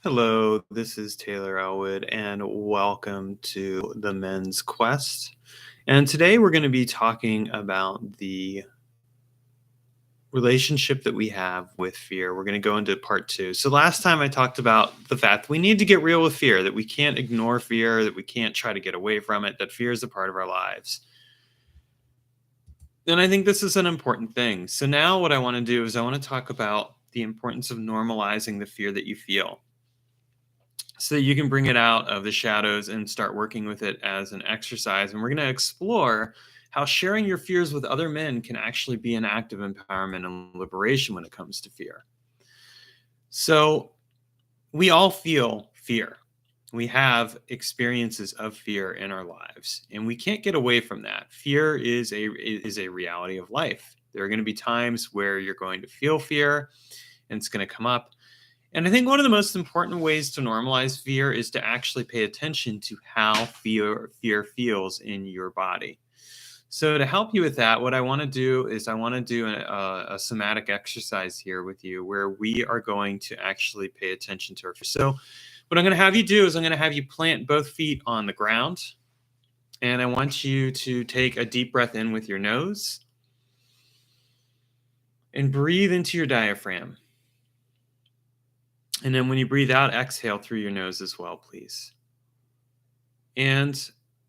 Hello, this is Taylor Elwood, and welcome to the Men's Quest. And today we're going to be talking about the relationship that we have with fear. We're going to go into part two. So, last time I talked about the fact that we need to get real with fear, that we can't ignore fear, that we can't try to get away from it, that fear is a part of our lives. And I think this is an important thing. So, now what I want to do is I want to talk about the importance of normalizing the fear that you feel, so that you can bring it out of the shadows and start working with it as an exercise. And we're going to explore how sharing your fears with other men can actually be an act of empowerment and liberation when it comes to fear. So, we all feel fear. We have experiences of fear in our lives, and we can't get away from that. Fear is a reality of life. There are going to be times where you're going to feel fear and it's going to come up. And I think one of the most important ways to normalize fear is to actually pay attention to how fear feels in your body. So to help you with that, what I want to do is I want to do a somatic exercise here with you where we are going to actually pay attention to our fear. So what I'm going to have you do is I'm going to have you plant both feet on the ground. And I want you to take a deep breath in with your nose and breathe into your diaphragm. And then when you breathe out, exhale through your nose as well, please. And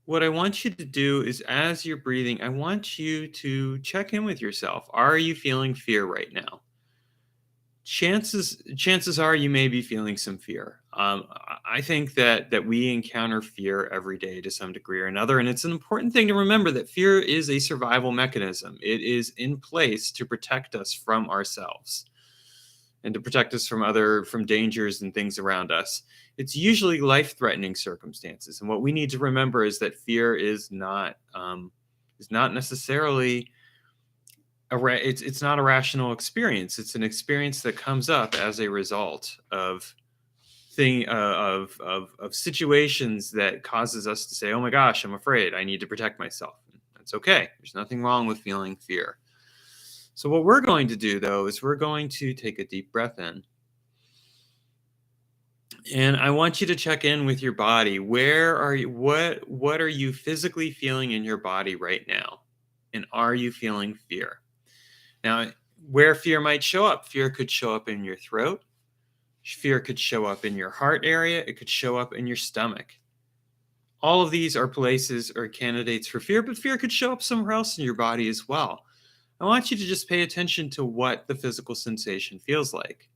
what I want you to do is as you're breathing, I want you to check in with yourself. Are you feeling fear right now? Chances are you may be feeling some fear. I think that we encounter fear every day to some degree or another. And it's an important thing to remember that fear is a survival mechanism. It is in place to protect us from ourselves and to protect us from dangers and things around us. It's usually life-threatening circumstances. And what we need to remember is that fear is not necessarily it's not a rational experience. It's an experience that comes up as a result of situations that causes us to say, "Oh my gosh, I'm afraid. I need to protect myself." That's okay. There's nothing wrong with feeling fear. So what we're going to do, though, is we're going to take a deep breath in. And I want you to check in with your body. Where are you? What are you physically feeling in your body right now? And are you feeling fear? Now, where fear might show up, fear could show up in your throat. Fear could show up in your heart area. It could show up in your stomach. All of these are places or candidates for fear, but fear could show up somewhere else in your body as well. I want you to just pay attention to what the physical sensation feels like.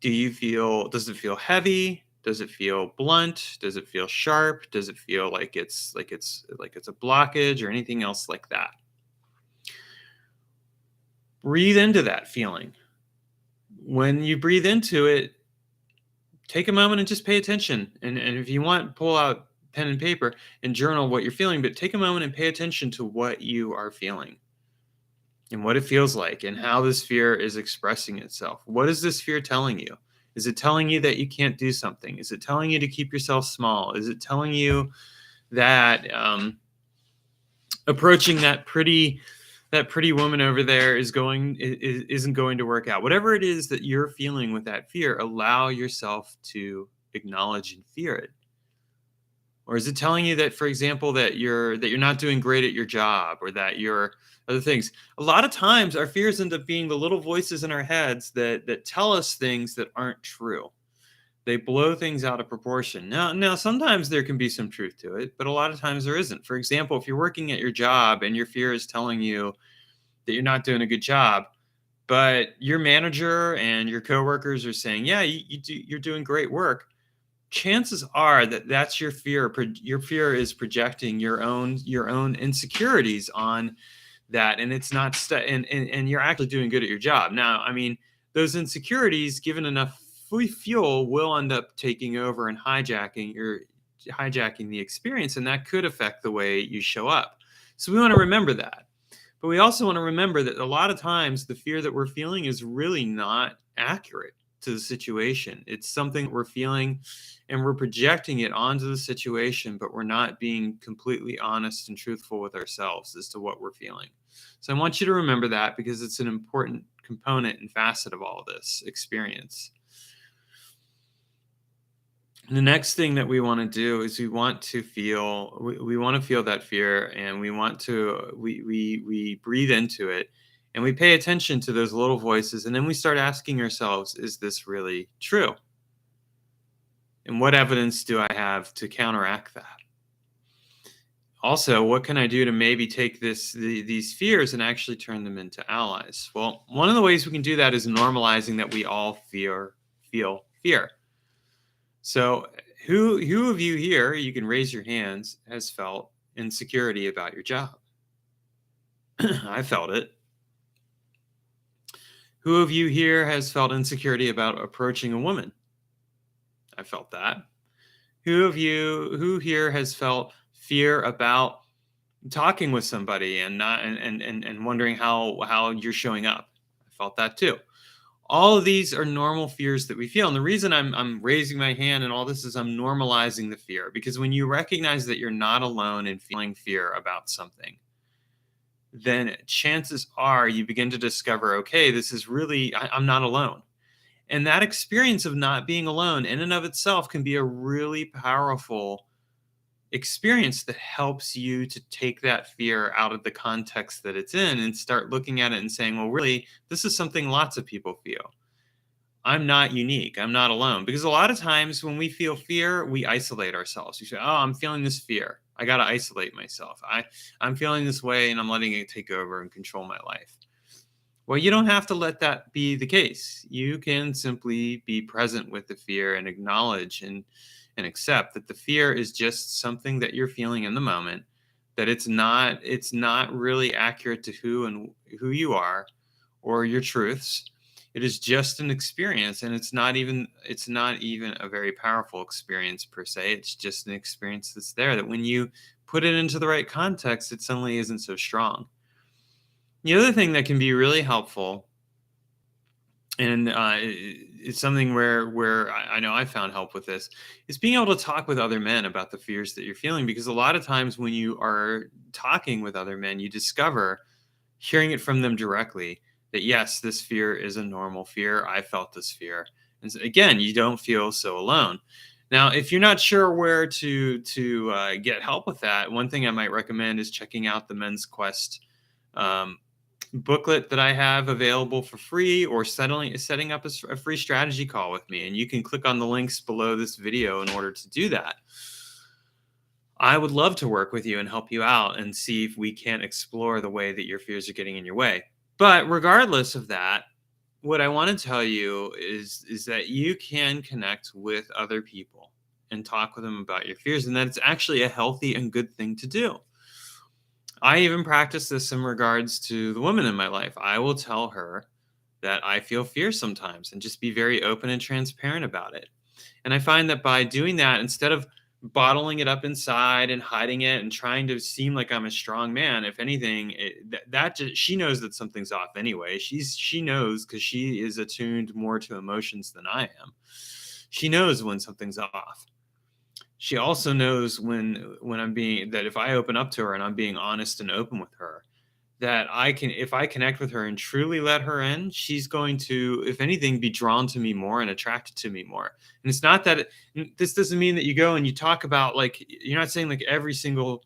Does it feel heavy? Does it feel blunt? Does it feel sharp? Does it feel like it's a blockage or anything else like that? Breathe into that feeling. When you breathe into it, take a moment and just pay attention. And if you want, pull out pen and paper and journal what you're feeling, but take a moment and pay attention to what you are feeling and what it feels like and how this fear is expressing itself. What is this fear telling you? Is it telling you that you can't do something? Is it telling you to keep yourself small? Is it telling you that approaching that pretty woman over there isn't going to work out? Whatever it is that you're feeling with that fear, allow yourself to acknowledge and fear it. Or is it telling you that, for example, that you're not doing great at your job, or that you're other things? A lot of times our fears end up being the little voices in our heads that tell us things that aren't true. They blow things out of proportion. Now, sometimes there can be some truth to it, but a lot of times there isn't. For example, if you're working at your job and your fear is telling you that you're not doing a good job, but your manager and your coworkers are saying, "Yeah, you're doing great work," chances are that that's your fear. Your fear is projecting your own insecurities on that, and it's not and you're actually doing good at your job. Now, I mean, those insecurities, given enough fuel, will end up taking over and hijacking the experience, and that could affect the way you show up. So we want to remember that. But we also want to remember that a lot of times the fear that we're feeling is really not accurate to the situation. It's something that we're feeling and we're projecting it onto the situation, but we're not being completely honest and truthful with ourselves as to what we're feeling. So I want you to remember that, because it's an important component and facet of all of this experience. The next thing that we want to do is we want to feel that fear, and we breathe into it, and we pay attention to those little voices, and then we start asking ourselves, is this really true? And what evidence do I have to counteract that? Also, what can I do to maybe take these fears and actually turn them into allies? Well, one of the ways we can do that is normalizing that we all feel fear. So, who of you here, you can raise your hands, has felt insecurity about your job? I felt it. Who of you here has felt insecurity about approaching a woman? I felt that. Who here has felt fear about talking with somebody and not and wondering how you're showing up? I felt that too. All of these are normal fears that we feel. And the reason I'm raising my hand and all this is I'm normalizing the fear, because when you recognize that you're not alone in feeling fear about something, then chances are you begin to discover, okay, this is really, I'm not alone. And that experience of not being alone in and of itself can be a really powerful experience that helps you to take that fear out of the context that it's in and start looking at it and saying, well, really, this is something lots of people feel. I'm not unique. I'm not alone. Because a lot of times when we feel fear, we isolate ourselves. We say, oh, I'm feeling this fear. I got to isolate myself. I'm feeling this way and I'm letting it take over and control my life. Well, you don't have to let that be the case. You can simply be present with the fear and acknowledge and accept that the fear is just something that you're feeling in the moment, that it's not really accurate to who you are or your truths. It is just an experience, and it's not even a very powerful experience per se. It's just an experience that's there, that when you put it into the right context, it suddenly isn't so strong. The other thing that can be really helpful, and it's something where I know I found help with this, is being able to talk with other men about the fears that you're feeling. Because a lot of times when you are talking with other men, you discover, hearing it from them directly, that yes, this fear is a normal fear. I felt this fear, and so, again, you don't feel so alone. Now, if you're not sure where to get help with that, one thing I might recommend is checking out the Men's Quest um, booklet that I have available for free, or setting up a free strategy call with me. And you can click on the links below this video in order to do that. I would love to work with you and help you out and see if we can't explore the way that your fears are getting in your way. But regardless of that, what I want to tell you is that you can connect with other people and talk with them about your fears, and that it's actually a healthy and good thing to do. I even practice this in regards to the woman in my life. I will tell her that I feel fear sometimes and just be very open and transparent about it. And I find that by doing that, instead of bottling it up inside and hiding it and trying to seem like I'm a strong man, if anything, that just, she knows that something's off anyway. She knows, because she is attuned more to emotions than I am. She knows when something's off. She also knows when I'm being, that if I open up to her and I'm being honest and open with her, that I can, if I connect with her and truly let her in, she's going to, if anything, be drawn to me more and attracted to me more. And it's not that this doesn't mean that you go and you talk about, like, you're not saying like every single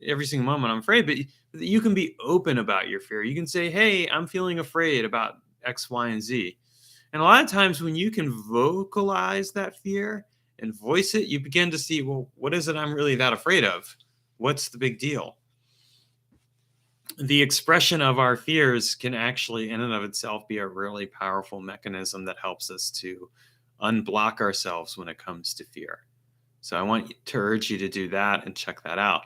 moment I'm afraid, but you can be open about your fear. You can say, hey, I'm feeling afraid about X, Y, and Z. And a lot of times when you can vocalize that fear and voice it, you begin to see, well, what is it I'm really that afraid of? What's the big deal? The expression of our fears can actually, in and of itself, be a really powerful mechanism that helps us to unblock ourselves when it comes to fear. So I want to urge you to do that and check that out.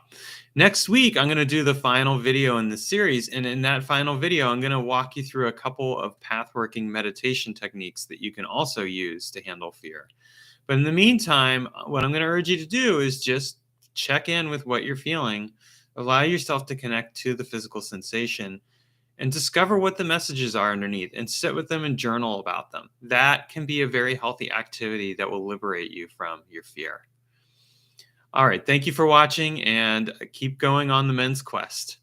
Next week, I'm going to do the final video in the series. And in that final video, I'm going to walk you through a couple of pathworking meditation techniques that you can also use to handle fear. But in the meantime, what I'm going to urge you to do is just check in with what you're feeling, allow yourself to connect to the physical sensation, and discover what the messages are underneath, and sit with them and journal about them. That can be a very healthy activity that will liberate you from your fear. All right. Thank you for watching, and keep going on the men's quest.